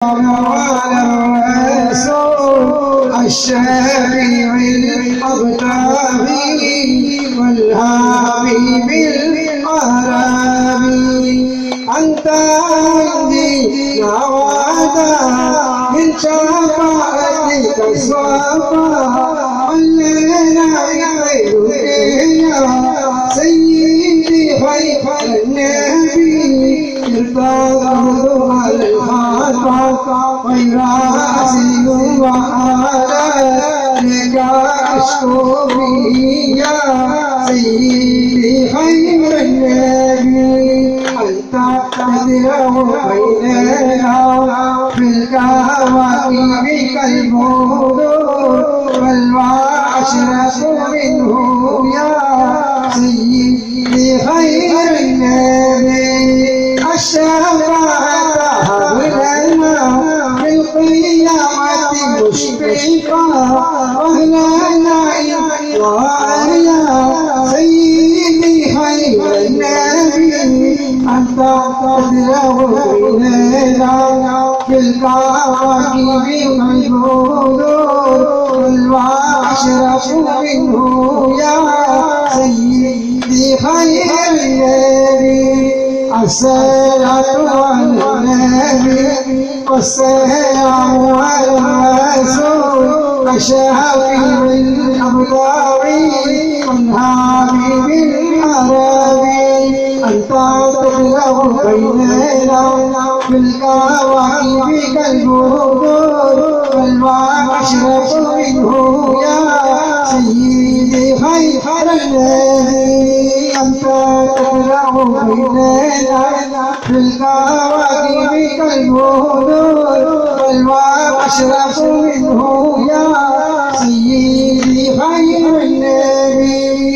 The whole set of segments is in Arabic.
وعلى الرسول الشفيع الأبتغي والهادي بالأهرام أنت عندي نوادا من شفاعتك الصفا والليلة غيرك يا سيدي خير النبي ارتضى الخطا غير عسير وعليك أشكو يا سيدي خير النبي أنت تدرع بيننا في الكواكب كالبدور والعشرة منه يا سيدي خير النبي الشفاعة لنا في القيامة مشفقا وأهلنا ويا سيدي خير النبي أنت تدرع بيننا في الكواكب كالبدور والعشرة منه يا سيدي خير النبي الصلاة على النبي والسلام على الرسول الشافي الأبطاري والهادي بالأهرام أنت تدرع بيننا في الكواكب كالبدور والعشرة منه يا سيدي خير النبي أنت تدرع بيننا في الكواكب كالبدور والعشرة منه يا سيدي خير النبي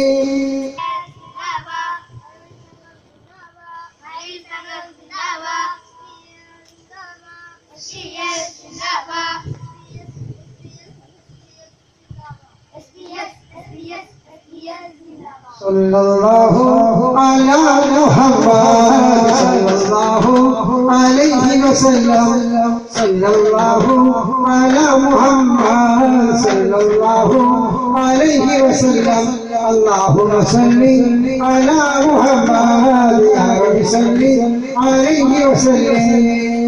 صلى الله على محمد صلى الله عليه وسلم صلى الله على محمد صلى الله عليه وسلم اللهم صل على محمد يا رب صل عليه وسلم